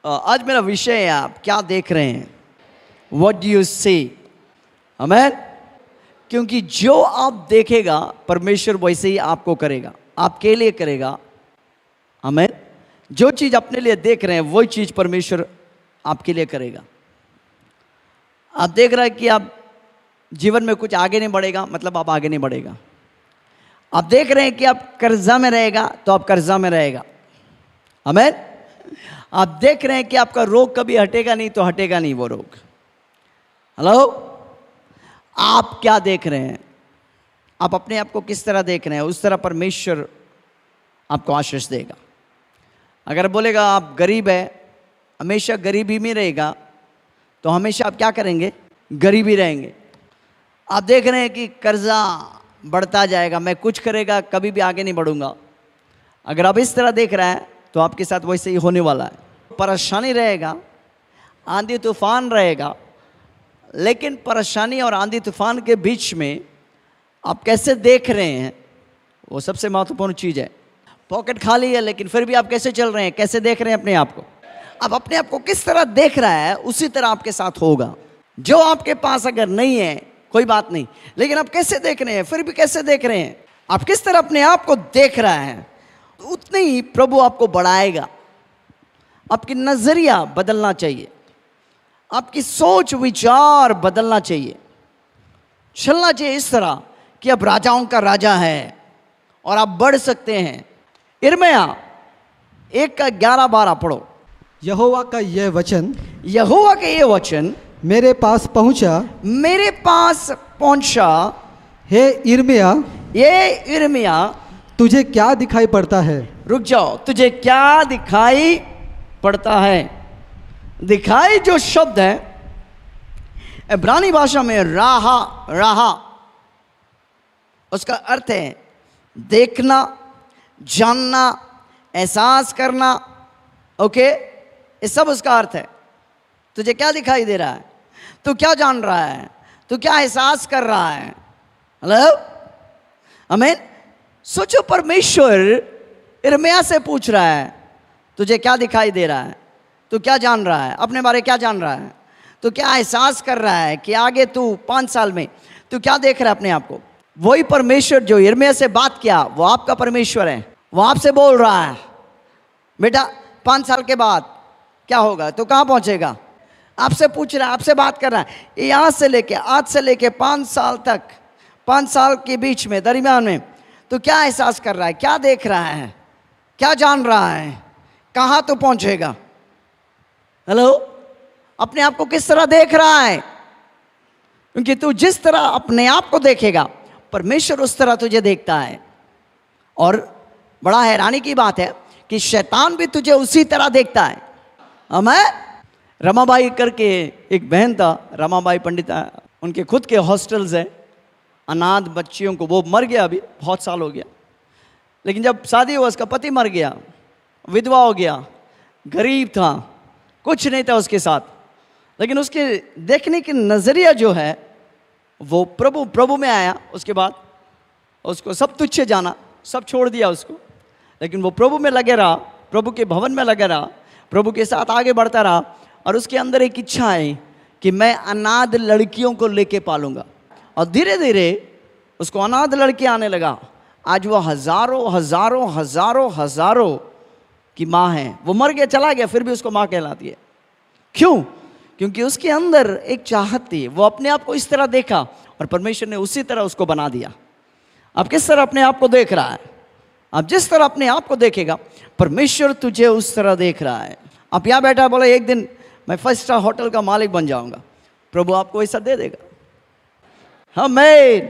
आज मेरा विषय है, आप क्या देख रहे हैं? What do you see? आमेन। क्योंकि जो आप देखेगा परमेश्वर वैसे ही आपको करेगा, आपके लिए करेगा। आमेन। जो चीज़ अपने लिए देख रहे हैं वही चीज़ परमेश्वर आपके लिए करेगा। आप देख रहे हैं कि आप जीवन में कुछ आगे नहीं बढ़ेगा, मतलब आप आगे नहीं बढ़ेगा। आप देख रहे हैं कि आप कर्जा में रहेगा, तो आप कर्जा में रहेगा। आमेन। आप देख रहे हैं कि आपका रोग कभी हटेगा नहीं, तो हटेगा नहीं वो रोग। हेलो, आप क्या देख रहे हैं? आप अपने आप को किस तरह देख रहे हैं, उस तरह परमेश्वर आपको आशीष देगा। अगर बोलेगा आप गरीब है, हमेशा गरीबी में रहेगा, तो हमेशा आप क्या करेंगे? गरीबी रहेंगे। आप देख रहे हैं कि कर्जा बढ़ता जाएगा, मैं कुछ करेगा कभी भी आगे नहीं बढ़ूंगा। अगर आप इस तरह देख रहे हैं तो आपके साथ वैसे ही होने वाला है। परेशानी रहेगा, आंधी तूफान रहेगा, लेकिन परेशानी और आंधी तूफान के बीच में आप कैसे देख रहे हैं, वो सबसे महत्वपूर्ण चीज़ है। पॉकेट खाली है लेकिन फिर भी आप कैसे चल रहे हैं, कैसे देख रहे हैं अपने आप को? आप अपने आप को किस तरह देख रहा है, उसी तरह आपके साथ होगा। जो आपके पास अगर नहीं है कोई बात नहीं, लेकिन आप कैसे देख रहे हैं, फिर भी कैसे देख रहे हैं, आप किस तरह अपने आप को देख रहा है, उतने ही प्रभु आपको बढ़ाएगा। आपकी नजरिया बदलना चाहिए, आपकी सोच विचार बदलना चाहिए, चलना चाहिए इस तरह कि अब राजाओं का राजा है और आप बढ़ सकते हैं। यिर्मयाह 1:11-12 पढ़ो। यहोवा का यह वचन मेरे पास पहुंचा। हे यिर्मयाह, ये यिर्मयाह, तुझे क्या दिखाई पड़ता है? रुक जाओ, तुझे क्या दिखाई पड़ता है? दिखाई जो शब्द है इब्रानी भाषा में राहा, उसका अर्थ है देखना, जानना, एहसास करना। ओके, ये सब उसका अर्थ है। तुझे क्या दिखाई दे रहा है? तू क्या जान रहा है? तू क्या एहसास कर रहा है? हेलो, आमीन। सोचो, परमेश्वर यिर्मयाह से पूछ रहा है, तुझे क्या दिखाई दे रहा है? तू क्या जान रहा है? अपने बारे क्या जान रहा है? तू क्या एहसास कर रहा है कि आगे तू 5 साल में तू क्या देख रहा है अपने आप को? वही परमेश्वर जो यिर्मयाह से बात किया, वो आपका परमेश्वर है। वो आपसे बोल रहा है, बेटा 5 साल के बाद क्या होगा, तो कहाँ पहुँचेगा? आपसे पूछ रहा है, आपसे बात कर रहा है। यहाँ से लेके आज से लेके 5 साल तक, 5 साल के बीच में, दरमियान में तो क्या एहसास कर रहा है, क्या देख रहा है, क्या जान रहा है, कहाँ तो पहुँचेगा? हेलो, अपने आप को किस तरह देख रहा है? क्योंकि तू जिस तरह अपने आप को देखेगा, परमेश्वर उस तरह तुझे देखता है। और बड़ा हैरानी की बात है कि शैतान भी तुझे उसी तरह देखता है। मैं रमाबाई करके एक बहन था, रमाबाई पंडित, उनके खुद के हॉस्टल्स हैं अनाथ बच्चियों को। वो मर गया, अभी बहुत साल हो गया, लेकिन जब शादी हुआ उसका पति मर गया, विधवा हो गया, गरीब था, कुछ नहीं था उसके साथ, लेकिन उसके देखने की नज़रिया जो है वो प्रभु में आया। उसके बाद उसको सब तुच्छ जाना, सब छोड़ दिया उसको, लेकिन वो प्रभु में लगे रहा, प्रभु के भवन में लगे रहा, प्रभु के साथ आगे बढ़ता रहा। और उसके अंदर एक इच्छा है कि मैं अनाथ लड़कियों को लेके पालूंगा। और धीरे धीरे उसको अनाथ लड़की आने लगा। आज वो हजारों की माँ है। वो मर गया, चला गया, फिर भी उसको माँ कहलाती है। क्यों? क्योंकि उसके अंदर एक चाहत थी। वो अपने आप को इस तरह देखा और परमेश्वर ने उसी तरह उसको बना दिया। आप किस तरह अपने आप को देख रहा है? आप जिस तरह अपने आप को देखेगा, परमेश्वर तुझे उस तरह देख रहा है। आप यहाँ बैठा बोला एक दिन मैं 5 स्टार होटल का मालिक बन जाऊंगा, प्रभु आपको ऐसा दे देगा। आमीन।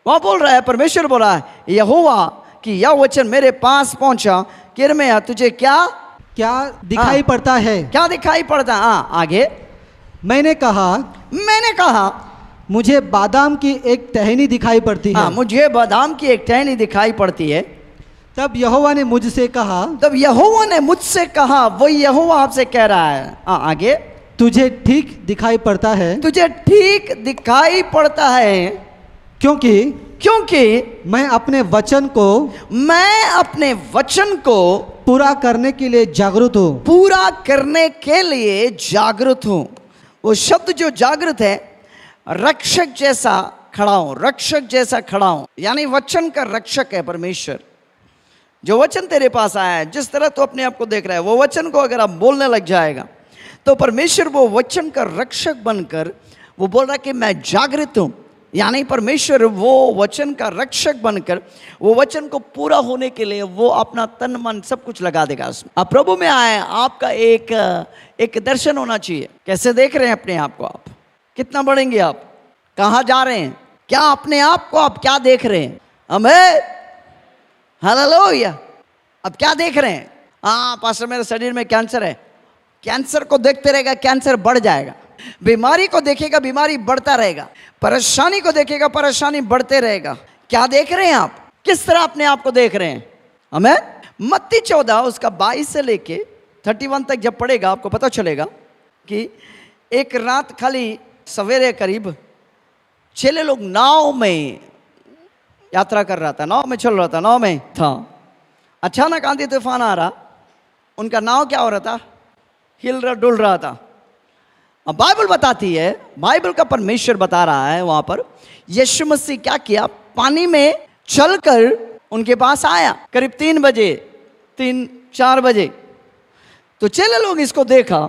वहाँ बोल रहा है, परमेश्वर बोल रहा है, यहोवा कि यह वचन मेरे पास पहुंचा कि यिर्मयाह तुझे क्या दिखाई पड़ता है? क्या दिखाई पड़ता है? आगे। मैंने कहा मुझे बादाम की एक टहनी दिखाई पड़ती है। मुझे बादाम की एक टहनी दिखाई पड़ती है। तब यहोवा ने मुझसे कहा, वही यहोवा आपसे कह रहा है। आगे। तुझे ठीक दिखाई पड़ता है, क्योंकि क्योंकि मैं अपने वचन को पूरा करने के लिए जागरूक हूँ। पूरा करने के लिए जागृत हूं। वो शब्द जो जागृत है, रक्षक जैसा खड़ा हूं, रक्षक जैसा खड़ा हूं, यानी वचन का रक्षक है परमेश्वर। जो वचन तेरे पास आया है, जिस तरह तू अपने आप को देख रहा है, वो वचन को अगर आप बोलने लग जाएगा तो परमेश्वर वो वचन का रक्षक बनकर वो बोल रहा है कि मैं जागृत हूं। यानी परमेश्वर वो वचन का रक्षक बनकर वो वचन को पूरा होने के लिए वो अपना तन मन सब कुछ लगा देगा उसमें। आप प्रभु में आए, आपका एक दर्शन होना चाहिए। कैसे देख रहे हैं अपने आप को? आप कितना बढ़ेंगे? आप कहाँ जा रहे हैं? क्या अपने आप को आप क्या देख रहे हैं? हमें हालेलुया। अब क्या देख रहे हैं? हाँ पास्टर, मेरे शरीर में कैंसर है। कैंसर को देखते रहेगा, कैंसर बढ़ जाएगा। बीमारी को देखेगा, बीमारी बढ़ता रहेगा। परेशानी को देखेगा, परेशानी बढ़ते रहेगा। क्या देख रहे हैं आप? किस तरह अपने आप को देख रहे हैं? हमें मत्ती 14 उसका 22 से लेके 31 तक जब पढ़ेगा आपको पता चलेगा कि एक रात खाली सवेरे करीब चेले लोग नाव में यात्रा कर रहा था, नाव में चल रहा था, नाव में था। अचानक आंधी तूफान आ रहा, उनका नाव क्या हो रहा था? हिल रहा, डुल रहा था। अब बाइबल बताती है, बाइबल का परमेश्वर बता रहा है वहां पर, यीशु मसीह क्या किया? पानी में चलकर उनके पास आया करीब 3 बजे, 3-4 बजे। तो चेले लोग इसको देखा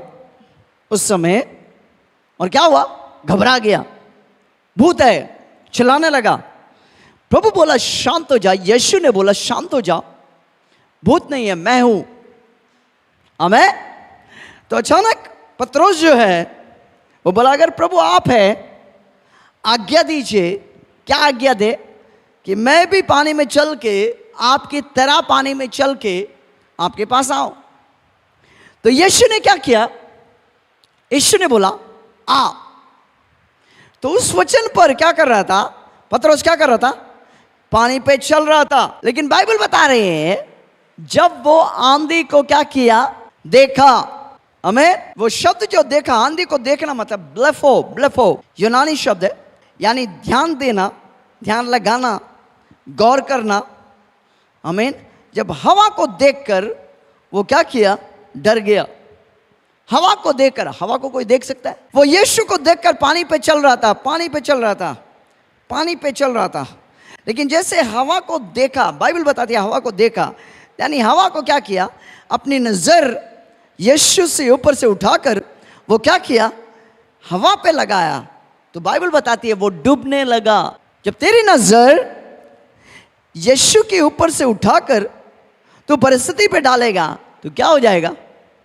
उस समय और क्या हुआ? घबरा गया, भूत है, चिल्लाने लगा। प्रभु बोला शांत हो जा, यीशु ने बोला शांत हो जा, भूत नहीं है, मैं हूं। आमेन। तो अचानक पतरस जो है वो बोला अगर प्रभु आप है, आज्ञा दीजिए। क्या आज्ञा दे? कि मैं भी पानी में चल के, आपकी तरह पानी में चल के आपके पास आऊं। तो यीशु ने क्या किया? यीशु ने बोला आ। तो उस वचन पर क्या कर रहा था पतरस? क्या कर रहा था? पानी पे चल रहा था। लेकिन बाइबल बता रहे हैं जब वो आंधी को क्या किया? देखा। हमें वो शब्द जो देखा, आंधी को देखना मतलब ब्लेफो, ब्लेफो यूनानी शब्द है, यानी ध्यान देना, ध्यान लगाना, गौर करना। आमीन। जब हवा को देखकर वो क्या किया? डर गया। हवा को देखकर, हवा को कोई देख सकता है? वो यीशु को देखकर पानी पे चल रहा था, पानी पे चल रहा था, पानी पे चल रहा था। लेकिन जैसे हवा को देखा, बाइबल बताती है हवा को देखा, यानी हवा को क्या किया? अपनी नजर यीशु से ऊपर से उठाकर वो क्या किया? हवा पे लगाया। तो बाइबल बताती है वो डूबने लगा। जब तेरी नजर यीशु के ऊपर से उठाकर तो परिस्थिति पे डालेगा तो क्या हो जाएगा?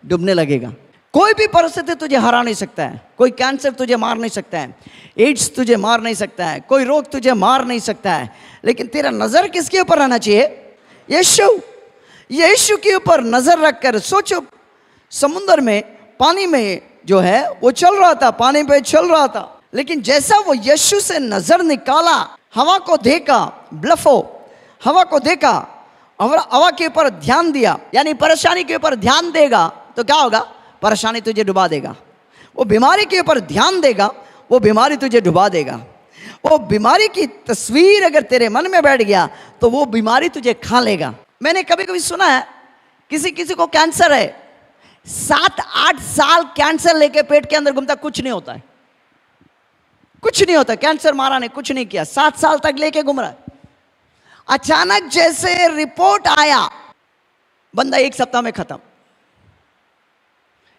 डूबने लगेगा। कोई भी परिस्थिति तुझे हरा नहीं सकता है। कोई कैंसर तुझे मार नहीं सकता है, एड्स तुझे मार नहीं सकता है, कोई रोग तुझे मार नहीं सकता है। लेकिन तेरा नजर किसके ऊपर रहना चाहिए? यीशु। यीशु के ऊपर नजर रखकर सोचो, समुद्र में, पानी में जो है वो चल रहा था, पानी पे चल रहा था। लेकिन जैसा वो यीशु से नजर निकाला, हवा को देखा, ब्लफो, हवा को देखा और हवा के ऊपर ध्यान दिया, यानी परेशानी के ऊपर ध्यान देगा तो क्या होगा? परेशानी तुझे डुबा देगा। वो बीमारी के ऊपर ध्यान देगा, वो बीमारी तुझे डुबा देगा। वो बीमारी की तस्वीर अगर तेरे मन में बैठ गया तो वो बीमारी तुझे खा लेगा। मैंने कभी कभी सुना है किसी को कैंसर है, 7-8 साल कैंसर लेके पेट के अंदर घूमता, कुछ नहीं होता है, कुछ नहीं होता। कैंसर मारा ने कुछ नहीं किया, 7 साल तक लेके घूम रहा है। अचानक जैसे रिपोर्ट आया, बंदा 1 सप्ताह में खत्म।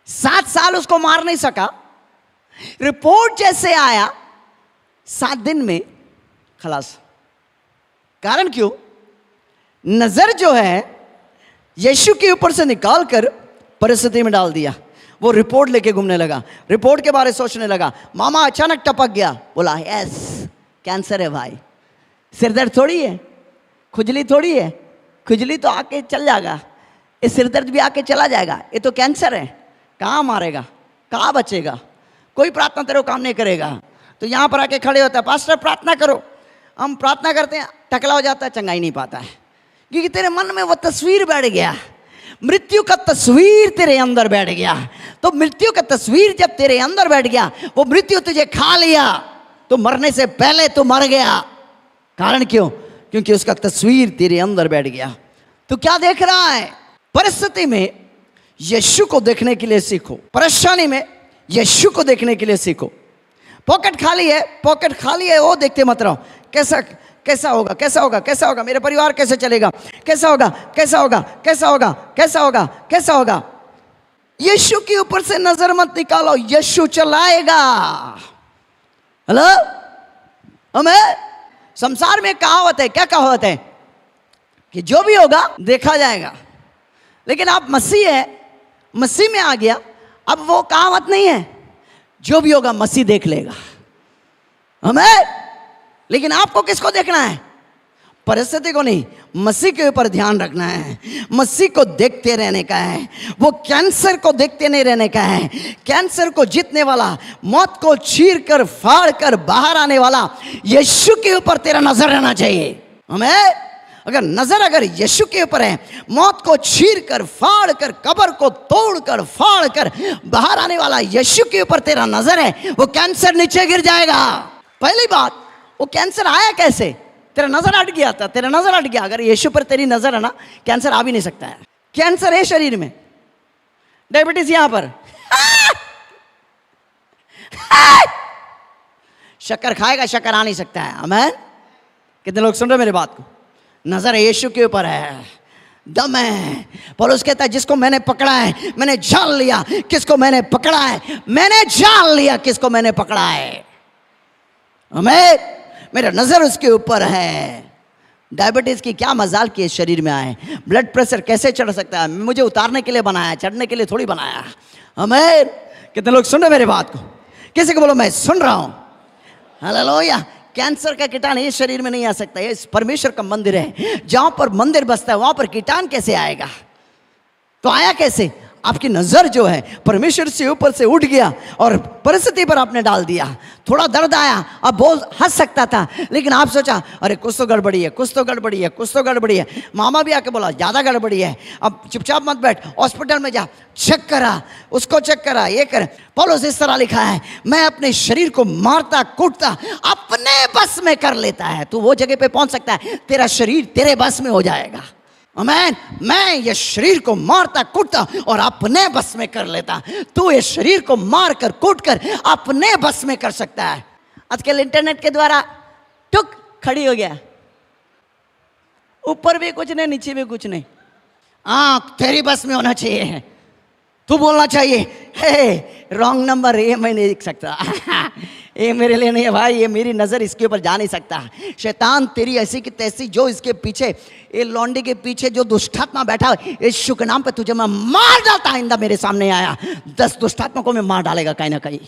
7 साल उसको मार नहीं सका, रिपोर्ट जैसे आया 7 दिन में खलास। कारण क्यों? नजर जो है यीशु के ऊपर से निकालकर परिस्थिति में डाल दिया। वो रिपोर्ट लेके घूमने लगा, रिपोर्ट के बारे में सोचने लगा। मामा अचानक टपक गया, बोला यस कैंसर है भाई। सिरदर्द थोड़ी है, खुजली थोड़ी है, खुजली तो आके चल जाएगा, ये सिरदर्द भी आके चला जाएगा, ये तो कैंसर है। कहाँ मारेगा, कहाँ बचेगा? कोई प्रार्थना तेरे को काम नहीं करेगा। तो यहाँ पर आके खड़े होता है, पास्टर प्रार्थना करो। हम प्रार्थना करते हैं, टकला हो जाता है, चंगा ही नहीं पाता है, क्योंकि तेरे मन में वो तस्वीर बैठ गया, मृत्यु का तस्वीर तेरे अंदर बैठ गया। तो मृत्यु का तस्वीर जब तेरे अंदर बैठ गया, वो मृत्यु तुझे खा लिया, तो मरने से पहले तो मर गया। कारण क्यों? क्योंकि उसका तस्वीर तेरे अंदर बैठ गया। तो क्या देख रहा है? परिस्थिति में यीशु को देखने के लिए सीखो, परेशानी में यीशु को देखने के लिए सीखो। पॉकेट खाली है वो देखते मत रहो। कैसा कैसा होगा, कैसा होगा, कैसा होगा, मेरे परिवार कैसे चलेगा, कैसा होगा, कैसा होगा, कैसा होगा, कैसा होगा, कैसा होगा। यीशु के ऊपर से नजर मत निकालो, यीशु चलाएगा। हेलो, हमें संसार में कहावत है, क्या कहावत है? कि जो भी होगा देखा जाएगा। लेकिन आप मसीह है, मसीह में आ गया, अब वो कहावत नहीं है, जो भी होगा मसीह देख लेगा। हमें लेकिन आपको किसको देखना है? परिस्थिति को नहीं, मसीह के ऊपर ध्यान रखना है। मसीह को देखते रहने का है। वो कैंसर को देखते नहीं रहने का है। कैंसर को जीतने वाला, मौत को चीर कर फाड़ कर बाहर आने वाला यीशु के ऊपर तेरा नजर रहना चाहिए। हमें अगर यीशु के ऊपर है, मौत को चीर कर फाड़ कर, कब्र को तोड़ कर फाड़ कर बाहर आने वाला यीशु के ऊपर तेरा नजर है, वो कैंसर नीचे गिर जाएगा। पहली बात, वो कैंसर आया कैसे? तेरा नजर हट गया था, तेरा नजर हट गया। अगर यीशु पर तेरी नजर है ना, कैंसर आ भी नहीं सकता है। कैंसर है शरीर में, डायबिटीज यहां पर, शक्कर खाएगा, शक्कर आ नहीं सकता है। आमीन। कितने लोग सुन रहे मेरे बात को? नजर यीशु के ऊपर है, दम है। पौलुस कहता है जिसको मैंने पकड़ा है मैंने जान लिया, किसको मैंने पकड़ा है मैंने जान लिया, किसको मैंने पकड़ा है। हमें मेरा नजर उसके ऊपर है। डायबिटीज की क्या मजाल की शरीर में आए, ब्लड प्रेशर कैसे चढ़ सकता है? मुझे उतारने के लिए बनाया, चढ़ने के लिए थोड़ी बनाया। हमें कितने लोग सुन रहे मेरी बात को? किसी को बोलो मैं सुन रहा हूं। हालेलुया। कैंसर का कीटाणु इस शरीर में नहीं आ सकता। ये परमेश्वर का मंदिर है, जहां पर मंदिर बसता है वहां पर कीटाणु कैसे आएगा? तो आया कैसे? आपकी नजर जो है परमेश्वर से ऊपर से उठ गया और परिस्थिति पर आपने डाल दिया। थोड़ा दर्द आया, अब बोल हंस सकता था, लेकिन आप सोचा अरे कुछ तो गड़बड़ी है, कुछ तो गड़बड़ी है, कुछ तो गड़बड़ी है। मामा भी आके बोला ज्यादा गड़बड़ी है, अब चुपचाप मत बैठ, हॉस्पिटल में जा, चेक करा, उसको चेक करा, ये कर। पौलुस इस तरह लिखा है, मैं अपने शरीर को मारता कूटता अपने बस में कर लेता है। तू वो जगह पे पहुंच सकता है, तेरा शरीर तेरे बस में हो जाएगा। आमीन। मैं ये शरीर को मारता कूटता और अपने बस में कर लेता। तू ये शरीर को मार कर कूट कर अपने बस में कर सकता है। आजकल इंटरनेट के द्वारा टुक खड़ी हो गया, ऊपर भी कुछ नहीं, नीचे भी कुछ नहीं। आंख तेरी बस में होना चाहिए, तू बोलना चाहिए हे रॉन्ग नंबर, ये मैं नहीं देख सकता, ये मेरे लिए नहीं है भाई, ये मेरी नजर इसके ऊपर जा नहीं सकता। शैतान तेरी ऐसी की तैसी, जो इसके पीछे, ये लौंडे के पीछे जो दुष्टात्मा बैठा है, यीशु के नाम पे तुझे मैं मार डालता। आइंदा मेरे सामने आया 10 दुष्टात्मा को मैं मार डालेगा कहीं ना कहीं।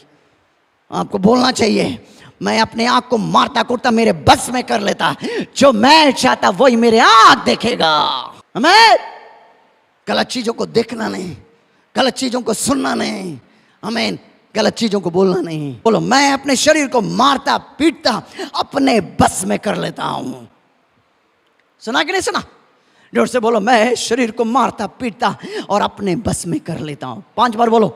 आपको बोलना चाहिए मैं अपने आंख को मारता कूटता मेरे बस में कर लेता, जो मैं चाहता वही मेरे आंख देखेगा। हमें गलत चीजों को देखना नहीं, गलत चीजों को सुनना नहीं, हमें गलत चीजों को बोलना नहीं। बोलो मैं अपने शरीर को मारता पीटता अपने बस में कर लेता हूं। सुना कि नहीं सुना? जोर से बोलो मैं शरीर को मारता पीटता और अपने बस में कर लेता हूं। 5 बार बोलो,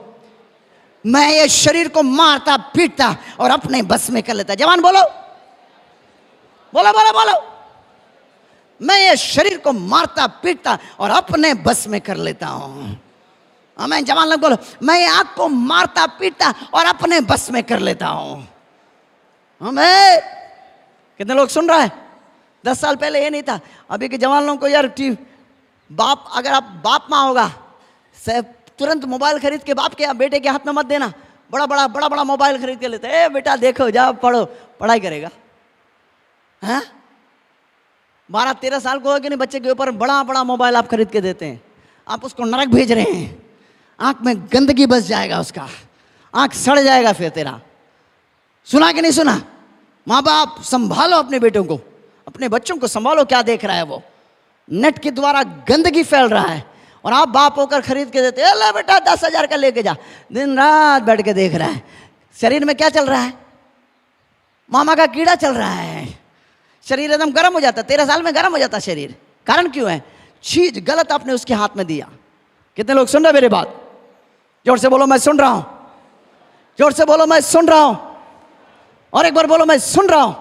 मैं ये शरीर को मारता पीटता और अपने बस में कर लेता। जवान बोलो, बोलो बोलो बोलो, मैं ये शरीर को मारता पीटता और अपने बस में कर लेता हूं। मैं जवान लोग बोलो, मैं आंख को मारता पीटता और अपने बस में कर लेता हूं। हमें कितने लोग सुन रहा है? 10 साल पहले ये नहीं था। अभी के जवान लोगों को यार बाप, अगर आप बाप माँ होगा, तुरंत मोबाइल खरीद के बाप के बेटे के हाथ में मत देना। बड़ा बड़ा मोबाइल खरीद के लेते, ए बेटा देखो जाओ पढ़ो, पढ़ाई करेगा। हैं 12-13 साल को हो कि नहीं, बच्चे के ऊपर बड़ा मोबाइल आप खरीद के देते हैं। आप उसको नरक भेज रहे हैं। आंख में गंदगी बस जाएगा, उसका आंख सड़ जाएगा फिर तेरा। सुना कि नहीं सुना? माँ बाप संभालो अपने बेटों को, अपने बच्चों को संभालो। क्या देख रहा है वो? नेट के द्वारा गंदगी फैल रहा है और आप बाप होकर खरीद के देते, ले बेटा 10,000 का लेके जा। दिन रात बैठ के देख रहा है। शरीर में क्या चल रहा है? मामा का कीड़ा चल रहा है। शरीर एकदम गर्म हो जाता, 13 साल में गर्म हो जाता शरीर। कारण क्यों है? चीज गलत आपने उसके हाथ में दिया। कितने लोग सुन रहे मेरी बात? जोर से बोलो मैं सुन रहा हूं, जोर से बोलो मैं सुन रहा हूं, और एक बार बोलो मैं सुन रहा हूं।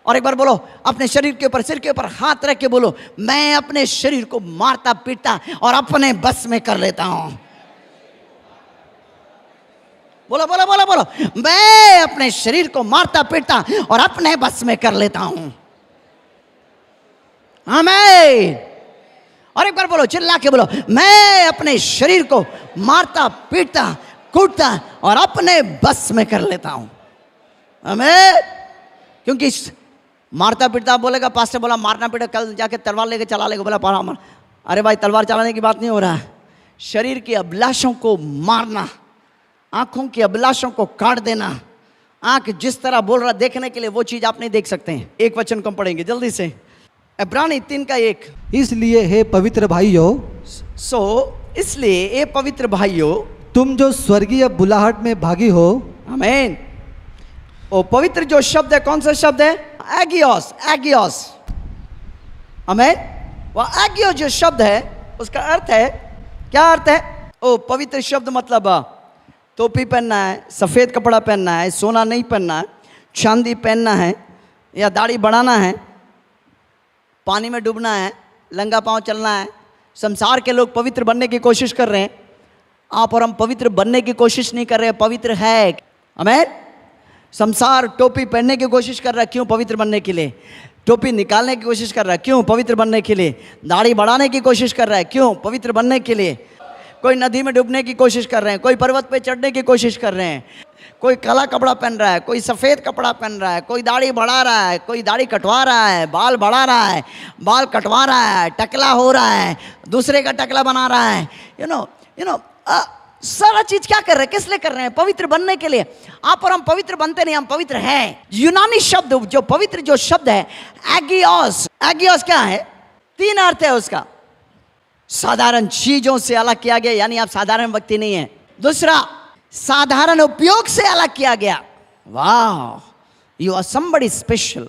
और एक बार बोलो, अपने शरीर के ऊपर, सिर के ऊपर हाथ रख के बोलो, मैं अपने शरीर को मारता पीटता और अपने बस में कर लेता हूं। बोलो बोलो बोलो बोलो, मैं अपने शरीर को मारता पीटता और अपने बस में कर लेता हूं। आमीन। और एक बार बोलो, चिल्ला के बोलो, मैं अपने शरीर को मारता पीटता कूटता और अपने बस में कर लेता हूं। आमीन। क्योंकि मारता पीटता बोलेगा, पास्टर बोला मारना पीटा, कल जाके तलवार लेके चला लेगा, बोला पारा मार। अरे भाई, तलवार चलाने की बात नहीं हो रहा है, शरीर की अभिलाषों को मारना, आंखों की अभिलाषों को काट देना। आंख जिस तरह बोल रहा देखने के लिए, वो चीज आप नहीं देख सकते हैं। एक वचन को पढ़ेंगे जल्दी से, इब्रानी 3:1। इसलिए हे पवित्र भाइयों, इसलिए ए पवित्र भाइयों, तुम जो स्वर्गीय बुलाहट में भागी हो। आमीन। ओ पवित्र जो शब्द है, कौन सा शब्द है? Agios, Agios. आमीन। वह एगियो जो शब्द है, उसका अर्थ है, क्या अर्थ है? ओ पवित्र शब्द मतलब टोपी पहनना है, सफेद कपड़ा पहनना है, सोना नहीं पहनना है, चांदी पहनना है, या दाढ़ी बढ़ाना है, पानी में डूबना है, लंगा पांव चलना है। संसार के लोग पवित्र बनने की कोशिश कर रहे हैं, आप और हम पवित्र बनने की कोशिश नहीं कर रहे हैं, पवित्र है। आमीन। संसार टोपी पहनने की कोशिश कर रहा है, क्यों? पवित्र बनने के लिए। टोपी निकालने की कोशिश कर रहा है, क्यों? पवित्र बनने के लिए। दाढ़ी बढ़ाने की कोशिश कर रहा है, क्यों? पवित्र बनने के लिए। कोई नदी में डूबने की कोशिश कर रहे हैं, कोई पर्वत पे चढ़ने की कोशिश कर रहे हैं, कोई काला कपड़ा पहन रहा है, कोई सफ़ेद कपड़ा पहन रहा है, कोई दाढ़ी बढ़ा रहा है, कोई दाढ़ी कटवा रहा है, बाल बढ़ा रहा है, बाल कटवा रहा है, टकला हो रहा है, दूसरे का टकला बना रहा है। यू नो सारा चीज क्या कर रहे हैं? किस लिए कर रहे हैं? पवित्र बनने के लिए। आप और हम पवित्र बनते नहीं, हम पवित्र हैं। यूनानी शब्द जो पवित्र जो शब्द है, एगियोस। एगियोस क्या है? 3 अर्थ है उसका। साधारण चीजों से अलग किया गया, यानी आप साधारण व्यक्ति नहीं है। दूसरा, साधारण उपयोग से अलग किया गया। वाह, यू आर समबडी स्पेशल।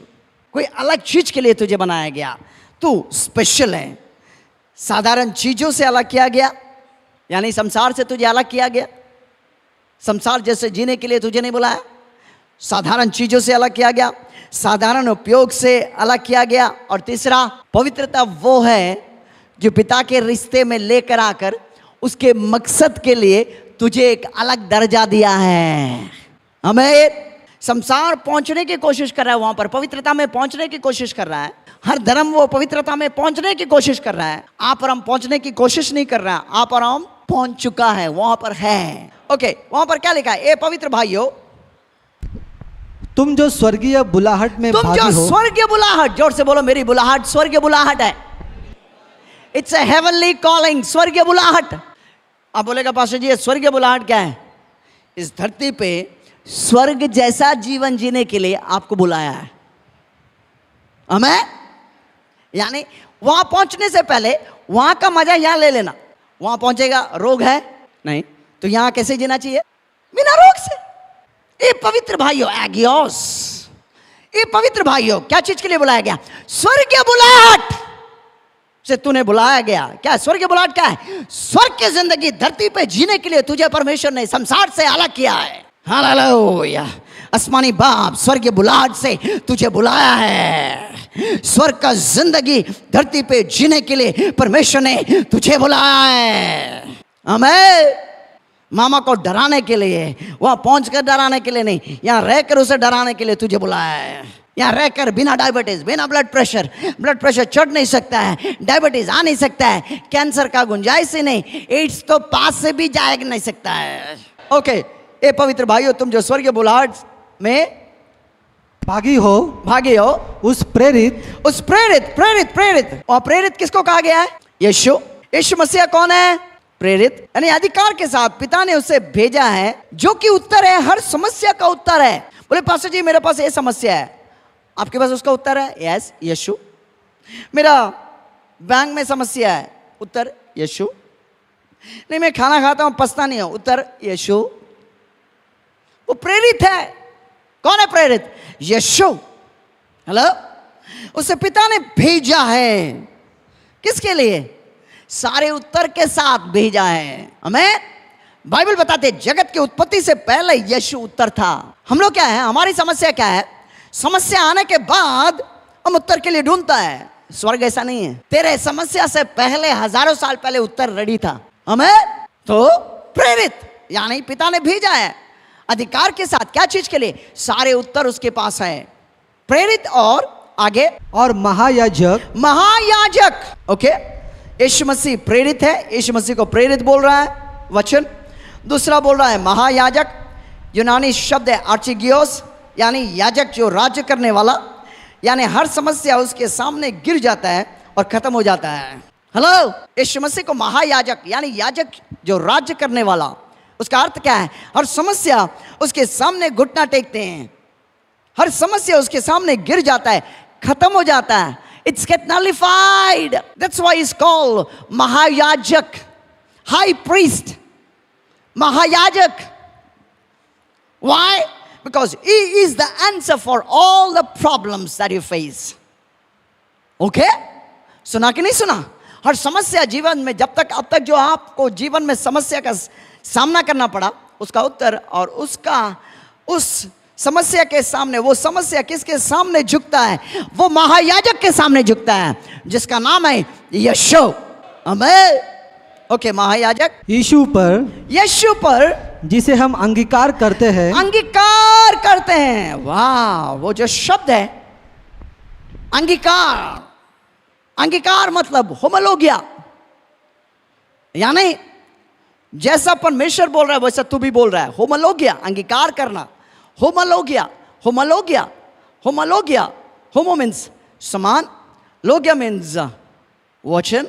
कोई अलग चीज के लिए तुझे बनाया गया, तू स्पेशल है। साधारण चीजों से अलग किया गया, यानी संसार से तुझे अलग किया गया। संसार जैसे जीने के लिए तुझे नहीं बुलाया। साधारण चीजों से अलग किया गया, साधारण उपयोग से अलग किया गया। और तीसरा, पवित्रता वो है जो पिता के रिश्ते में लेकर आकर उसके मकसद के लिए तुझे एक अलग दर्जा दिया है। हमें संसार पहुंचने की कोशिश कर रहा है, वहां पर पवित्रता में पहुंचने की कोशिश कर रहा है। हर धर्म वो पवित्रता में पहुंचने की कोशिश कर रहा है। आप और हम पहुंचने की कोशिश नहीं कर रहा है, आप और हम पहुंच चुका है, वहां पर है। ओके, वहां पर क्या लिखा है? ए पवित्र भाइयों, तुम जो स्वर्गीय बुलाहट में भागी हो। तुम जो स्वर्गीय बुलाहट, जोर से बोलो, मेरी बुलाहट स्वर्गीय बुलाहट है। इट्स ए हेवनली कॉलिंग, स्वर्गीय बुलाहट। आप बोलेगा पास्टर जी, स्वर्गीय बुलाहट क्या है? इस धरती पे स्वर्ग जैसा जीवन जीने के लिए आपको बुलाया है। हमें, यानी वहां पहुंचने से पहले वहां का मजा यहां ले लेना। वहां पहुंचेगा, रोग है नहीं, तो यहां कैसे जीना चाहिए? बिना रोग से। ये पवित्र भाइयों, एगियोस, ये पवित्र भाइयों, क्या चीज के लिए बुलाया गया? स्वर्गीय बुलाहट से तूने बुलाया गया। क्या स्वर्गीय बुलाहट क्या है? स्वर्ग की जिंदगी धरती पे जीने के लिए तुझे परमेश्वर ने संसार से अलग किया है। हालेलुया। आसमानी बाप स्वर्गीय बुलाहट से तुझे बुलाया है। स्वर्ग का जिंदगी धरती पे जीने के लिए परमेश्वर ने तुझे बुलाया है। हमें मामा को डराने के लिए, वहां पहुंचकर डराने के लिए नहीं, यहां रहकर उसे डराने के लिए तुझे बुलाया है। यहाँ रहकर बिना डायबिटीज, बिना ब्लड प्रेशर चढ़ नहीं सकता है, डायबिटीज आ नहीं सकता है, कैंसर का गुंजाइश ही नहीं, एड्स तो पास से भी जा नहीं सकता है। ओके, ए पवित्र भाइयों, तुम जो स्वर्गीय बुलाहट में भागी हो, उस प्रेरित। और प्रेरित किसको कहा गया है? यीशु मसीह कौन है? प्रेरित, यानी अधिकार के साथ पिता ने उसे भेजा है, जो कि उत्तर है, हर समस्या का उत्तर है। बोले पास्टर जी, मेरे पास ये समस्या है, आपके पास उसका उत्तर है? यस, यीशु। मेरा बैंक में समस्या है, उत्तर यीशु। नहीं, मैं खाना खाता हूं पछता नहीं हूं, उत्तर यीशु। वो प्रेरित है। कौन है प्रेरित? यीशु। हेलो, उसे पिता ने भेजा है। किसके लिए? सारे उत्तर के साथ भेजा है। हमें बाइबल बताते जगत की उत्पत्ति से पहले यीशु उत्तर था। हम लोग क्या है? हमारी समस्या क्या है? समस्या आने के बाद हम उत्तर के लिए ढूंढता है। स्वर्ग ऐसा नहीं है। तेरे समस्या से पहले हजारों साल पहले उत्तर रेडी था। हमें तो प्रेरित यानी पिता ने भेजा है अधिकार के साथ। क्या चीज के लिए? सारे उत्तर उसके पास है। प्रेरित और आगे और महायाजक। ओके, यीशु मसीह प्रेरित है, यीशु मसीह को प्रेरित बोल रहा है वचन। दूसरा बोल रहा है महायाजक, यूनानी शब्द है आर्चिगियोस, यानी याजक जो राज्य करने वाला, यानी हर समस्या उसके सामने गिर जाता है और खत्म हो जाता है। हेलो, यीशु मसीह को महायाजक यानी याजक जो राज्य करने वाला, उसका अर्थ क्या है? हर समस्या उसके सामने घुटना टेकते हैं, हर समस्या उसके सामने गिर जाता है, खत्म हो जाता है। It's get nullified. That's why it's called महायाजक, high priest, महायाजक. Why? Because he is the answer for all the problems that you face. Okay? सुना कि नहीं सुना? हर समस्या जीवन में जब तक अब तक जो आपको जीवन में समस्या का सामना करना पड़ा, उसका उत्तर और उसका उस समस्या के सामने, वो समस्या किसके सामने झुकता है? वो महायाजक के सामने झुकता है जिसका नाम है यीशु। आमीन। ओके, महायाजक यीशु पर जिसे हम अंगीकार करते हैं। वाह, वो जो शब्द है अंगीकार मतलब होमोलोगिया, यानी जैसा परमेश्वर बोल रहा है वैसा तू भी बोल रहा है। होमोलोगिया, अंगीकार करना। होमोलोगिया, होमो मीन्स समान, लोगिया मीन्स वचन,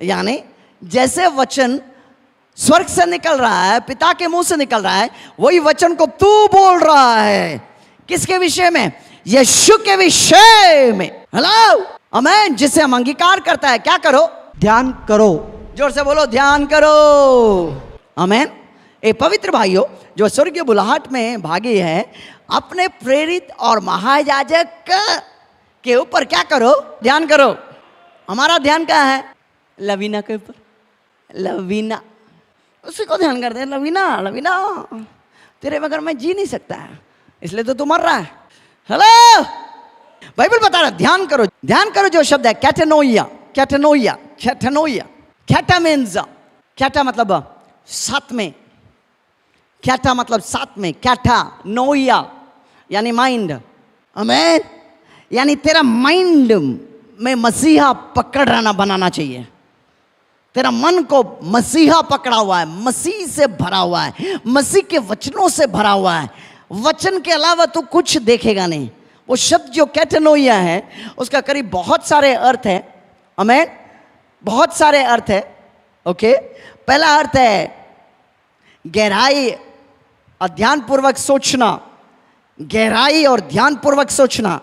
यानी जैसे वचन स्वर्ग से निकल रहा है, पिता के मुंह से निकल रहा है, वही वचन को तू बोल रहा है। किसके विषय में? यीशु के विषय में। हेलो, आमीन। जिसे हम अंगीकार करता है, क्या करो? ध्यान करो। जोर से बोलो, ध्यान करो। आमीन। ए पवित्र भाइयों, जो स्वर्गीय बुलाहट में भागी है, अपने प्रेरित और महायाजक के ऊपर क्या करो? ध्यान करो। हमारा ध्यान क्या है? लवीना के ऊपर। लवीना, उसी को ध्यान करते हैं। लवीना तेरे बगैर मैं जी नहीं सकता है, इसलिए तो तू मर रहा है। हेलो, बाइबल बता रहा है ध्यान करो। ध्यान करो जो शब्द है कैटेनोइया। कैटा मीन्स, कैटा मतलब साथ में, कैटा मतलब साथ में, कैटा नोइया यानी माइंड। आमीन। यानी तेरा माइंड में मसीहा पकड़ना बनाना चाहिए। तेरा मन को मसीहा पकड़ा हुआ है, मसीह से भरा हुआ है, मसीह के वचनों से भरा हुआ है। वचन के अलावा तू कुछ देखेगा नहीं। वो शब्द जो कैटेनोइया है, उसका करीब बहुत सारे अर्थ है। आमीन। बहुत सारे अर्थ है। ओके, पहला अर्थ है गहराई और ध्यानपूर्वक सोचना। गहराई और ध्यानपूर्वक सोचना।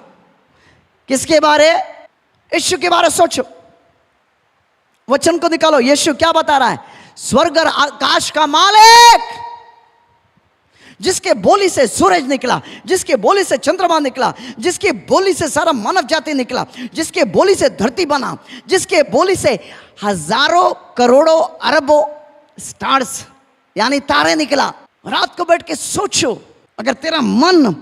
किसके बारे? यीशु के बारे सोचो। वचन को निकालो। यीशु क्या बता रहा है? स्वर्ग और आकाश का मालिक, जिसके बोली से सूरज निकला, जिसके बोली से चंद्रमा निकला, जिसके बोली से सारा मानव जाति निकला, जिसके बोली से धरती बना, जिसके बोली से हजारों करोड़ों अरबों स्टार्स यानी तारे निकला। रात को बैठ के सोचो, अगर तेरा मन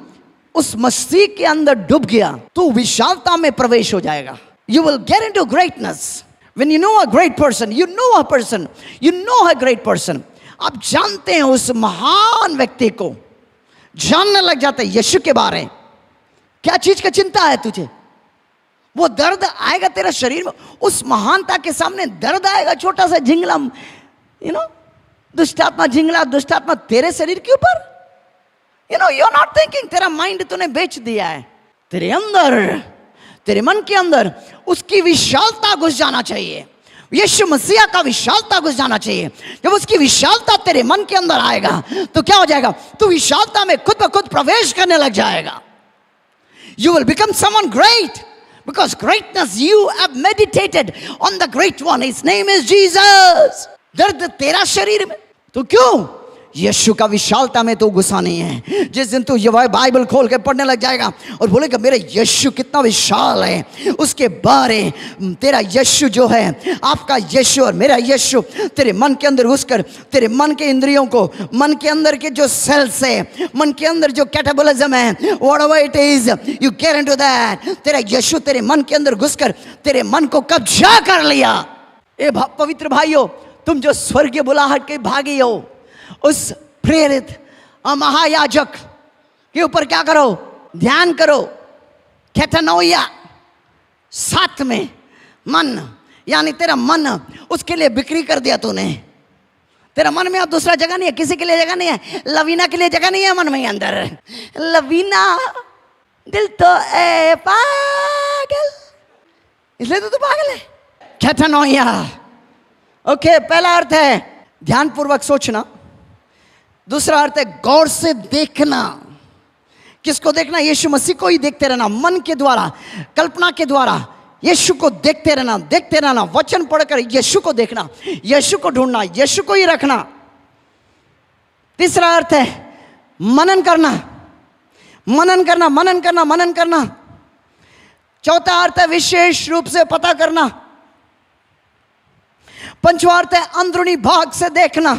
उस मसीह के अंदर डूब गया तो विशालता में प्रवेश हो जाएगा। You will get into greatness. When you know a great person, you know a person, you know a great person. आप जानते हैं उस महान व्यक्ति को, जानने लग जाते हैं यीशु के बारे। क्या चीज का चिंता है तुझे? वो दर्द आएगा तेरा शरीर में, उस महानता के सामने दर्द आएगा। छोटा सा झिंगला, दुष्टात्मा तेरे शरीर के ऊपर। you're not thinking, तेरा माइंड तूने बेच दिया है। तेरे अंदर, तेरे मन के अंदर उसकी विशालता घुस जाना चाहिए। यीशु मसीह का विशालता घुस जाना चाहिए। जब उसकी विशालता तेरे मन के अंदर आएगा तो क्या हो जाएगा? तू विशालता में खुद ब खुद प्रवेश करने लग जाएगा। You will become someone great because greatness, you have meditated on the great one. His name is Jesus. दर्द तेरा शरीर में तो क्यों? यीशु का विशालता में तो गुस्सा नहीं है। जिस दिन तू ये बाइबल खोल के पढ़ने लग जाएगा और बोलेगा मेरा यीशु कितना विशाल है, उसके बारे तेरा यीशु जो है, आपका यीशु और मेरा यीशु तेरे मन के अंदर घुसकर तेरे मन के इंद्रियों को, मन के अंदर के जो सेल्स है, मन के अंदर जो कैटाबोलिज्म है, whatever it is, you get into that. तेरा यीशु तेरे मन के अंदर घुसकर तेरे मन को कब्जा कर लिया। ए पवित्र भाइयों, तुम जो स्वर्गीय बुलाहट के भागी हो, उस प्रेरित महायाजक के ऊपर क्या करो? ध्यान करो। कैटानोइया, साथ में मन, यानी तेरा मन उसके लिए बिक्री कर दिया तूने। तेरा मन में अब दूसरा जगह नहीं है, किसी के लिए जगह नहीं है, लवीना के लिए जगह नहीं है मन में अंदर। लवीना दिल तो है पागल, इसलिए तो तू पागल है। कैटानोइया, ओके, पहला अर्थ है ध्यानपूर्वक सोचना, दूसरा अर्थ है गौर से देखना। किसको देखना? यीशु मसीह को ही देखते रहना, मन के द्वारा, कल्पना के द्वारा यीशु को देखते रहना, देखते रहना, वचन पढ़कर यीशु को देखना, यीशु को ढूंढना, यीशु को ही रखना। तीसरा अर्थ है मनन करना, मनन करना, मनन करना, मनन करना। चौथा अर्थ है विशेष रूप से पता करना। पंचवा अर्थ है अंदरूनी भाग से देखना।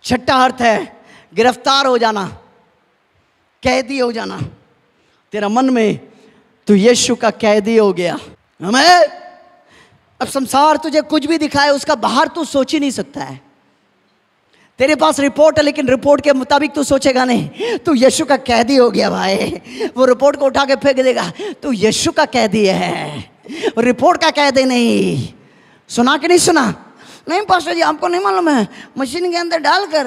छठा अर्थ है गिरफ्तार हो जाना, कैदी हो जाना। तेरा मन में तू यीशु का कैदी हो गया। हमें अब संसार तुझे कुछ भी दिखाए, उसका बाहर तू सोच ही नहीं सकता है। तेरे पास रिपोर्ट है, लेकिन रिपोर्ट के मुताबिक तू सोचेगा नहीं। तू यीशु का कैदी हो गया भाई। वो रिपोर्ट को उठा के फेंक देगा। तू यीशु का कैदी है, रिपोर्ट का कैदी नहीं। सुना कि नहीं सुना? नहीं पास्टर जी, आपको नहीं मालूम है, मशीन के अंदर डालकर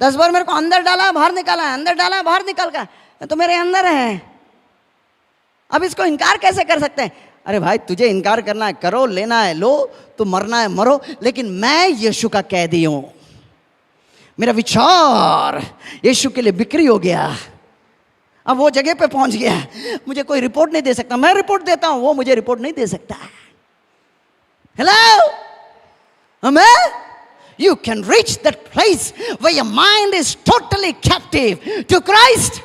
10 बार मेरे को अंदर डाला बाहर निकाला, अंदर डाला बाहर निकाल का, तो मेरे अंदर है। अब इसको इनकार कैसे कर सकते हैं? अरे भाई, तुझे इनकार करना है करो, लेना है लो, तो मरना है मरो, लेकिन मैं यीशु का कैदी हूं। मेरा विचार यीशु के लिए बिक्री हो गया। अब वो जगह पे पहुंच गया, मुझे कोई रिपोर्ट नहीं दे सकता। मैं रिपोर्ट देता हूं, वो मुझे रिपोर्ट नहीं दे सकता। हेलो, हमें you can reach that place where your mind is totally captive to Christ.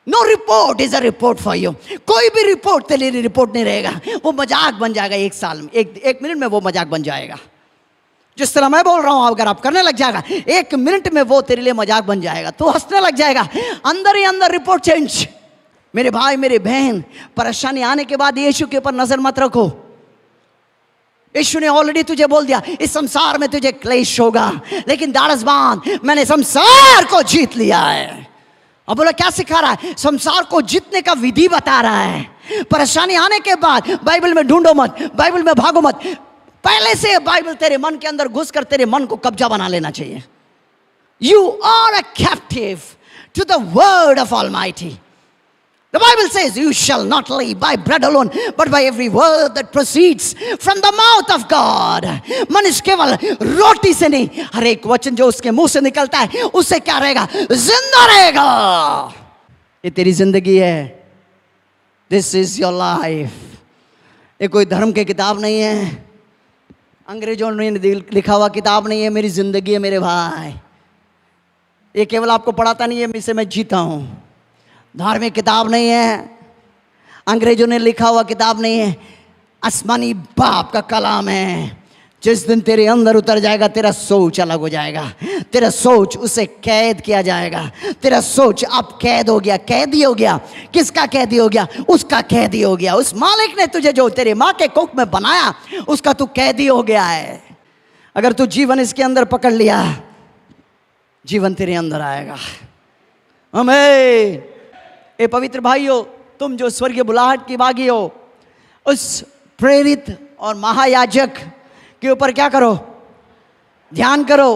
No report is a report for you. कोई भी रिपोर्ट तेरे लिए रिपोर्ट नहीं रहेगा। वो मजाक बन जाएगा। एक साल में, एक मिनट में वो मजाक बन जाएगा। जिस तरह मैं बोल रहा हूं, अगर आप करने लग जाएगा, 1 मिनट में वो तेरे लिए मजाक बन जाएगा। तो हंसने लग जाएगा, अंदर ही अंदर रिपोर्ट चेंज। मेरे भाई, मेरे बहन, परेशानी आने के बाद यीशु के ऊपर नजर मत रखो। यीशु ने ऑलरेडी तुझे बोल दिया, इस संसार में तुझे क्लेश होगा, लेकिन दाढ़स बांध, मैंने संसार को जीत लिया है। अब बोला क्या सिखा रहा है? संसार को जीतने का विधि बता रहा है। परेशानी आने के बाद बाइबल में ढूंढो मत, बाइबल में भागो मत। पहले से बाइबल तेरे मन के अंदर घुसकर तेरे मन को कब्जा बना लेना चाहिए। You are a captive to the word of Almighty. The Bible says, you shall not live by bread alone, but by every word that proceeds from the mouth of God. मनुष्य केवल रोटी से नहीं, हर एक वचन जो उसके मुंह से निकलता है, उससे क्या रहेगा? जिंदा रहेगा। ये तेरी जिंदगी है। This is your life. ये कोई धर्म की किताब नहीं है, अंग्रेजों ने लिखा हुआ किताब नहीं है। मेरी जिंदगी है मेरे भाई। ये केवल आपको पढ़ाता नहीं है, इसे मैं जीता हूं। धार्मिक किताब नहीं है, अंग्रेजों ने लिखा हुआ किताब नहीं है, आसमानी बाप का कलाम है। जिस दिन तेरे अंदर उतर जाएगा, तेरा सोच अलग हो जाएगा। तेरा सोच, उसे कैद किया जाएगा। तेरा सोच अब कैद हो गया, कैदी हो गया। किसका कैदी हो गया? उसका कैदी हो गया। उस मालिक ने तुझे जो तेरे माँ के कोख में बनाया, उसका तू कैदी हो गया है। अगर तू जीवन इसके अंदर पकड़ लिया, जीवन तेरे अंदर आएगा। आमीन। ए पवित्र भाइयों, तुम जो स्वर्गीय बुलाहट की भागी हो, उस प्रेरित और महायाजक के ऊपर क्या करो? ध्यान करो।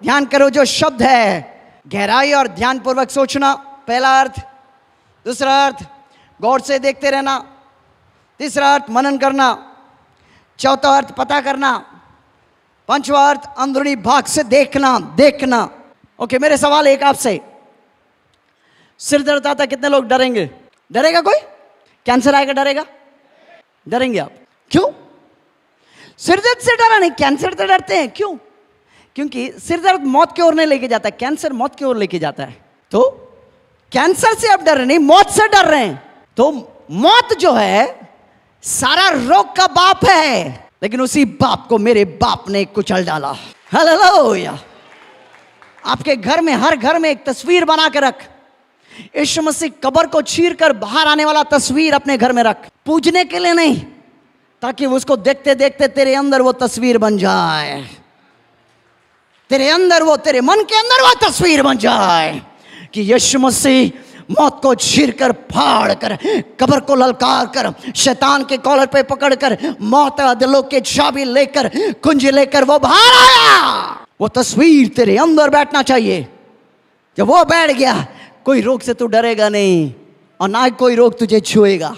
ध्यान करो। जो शब्द है, गहराई और ध्यान पूर्वक सोचना, पहला अर्थ। दूसरा अर्थ गौर से देखते रहना। तीसरा अर्थ मनन करना। चौथा अर्थ पता करना। पांचवा अर्थ अंदरूनी भाग से देखना। देखना। ओके, मेरे सवाल एक आपसे, सिर दर्द आता कितने लोग डरेंगे? डरेगा कोई? कैंसर आएगा डरेगा? डरेंगे आप? क्यों? सिर दर्द से डरा नहीं, कैंसर से डरते हैं। क्यों? क्योंकि सिर दर्द मौत की ओर नहीं लेके जाता है, कैंसर मौत की ओर लेके जाता है। तो कैंसर से आप डर रहे नहीं, मौत से डर रहे हैं। तो मौत जो है सारा रोग का बाप है, लेकिन उसी बाप को मेरे बाप ने कुचल डाला। हालेलुया। आपके घर में, हर घर में एक तस्वीर बना के रख। यीशु मसीह कब्र को चीर कर बाहर आने वाला तस्वीर अपने घर में रख, पूजने के लिए नहीं, ताकि उसको देखते देखते तेरे अंदर वो तस्वीर बन जाए, तेरे अंदर वो, तेरे मन के अंदर वो तस्वीर बन जाए कि यीशु मसीह मौत को चीर कर, फाड़ कर, कब्र को ललकार कर, शैतान के कॉलर पे पकड़ कर, मौत अधोलोक के चाबी लेकर, कुंजी लेकर वो बाहर आया। वो तस्वीर तेरे अंदर बैठना चाहिए। जब वो बैठ गया, कोई रोग से तू डरेगा नहीं और ना कोई रोग तुझे छुएगा।